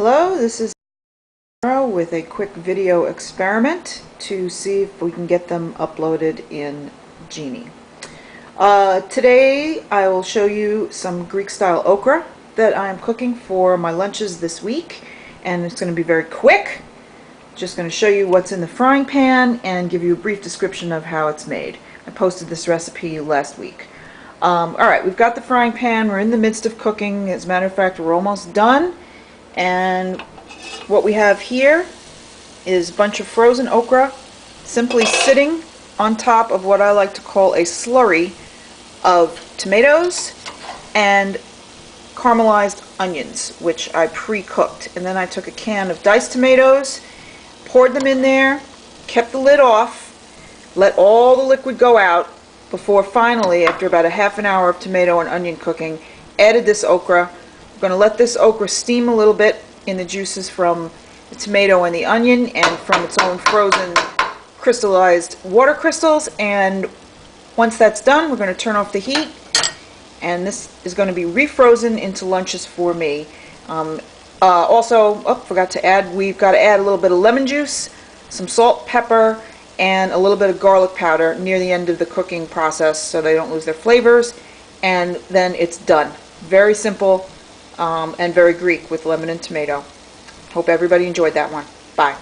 Hello, this is Debra with a quick video experiment to see if we can get them uploaded in Genie. Today I will show you some Greek-style okra that I'm cooking for my lunches this week, and it's going to be very quick. Just going to show you what's in the frying pan and give you a brief description of how it's made. I posted this recipe last week. Alright, we've got the frying pan. We're in the midst of cooking. As a matter of fact, we're almost done. And what we have here is a bunch of frozen okra simply sitting on top of what I like to call a slurry of tomatoes and caramelized onions, which I pre-cooked. And then I took a can of diced tomatoes, poured them in there, kept the lid off, let all the liquid go out before finally, after about a half an hour of tomato and onion cooking, added this okra. I'm going to let this okra steam a little bit in the juices from the tomato and the onion and from its own frozen crystallized water crystals. And once that's done, we're going to turn off the heat, and this is going to be refrozen into lunches for me. Also, forgot to add, we've got to add a little bit of lemon juice, some salt, pepper, and a little bit of garlic powder near the end of the cooking process so they don't lose their flavors, and then it's done. Very simple and very Greek with lemon and tomato. Hope everybody enjoyed that one. Bye.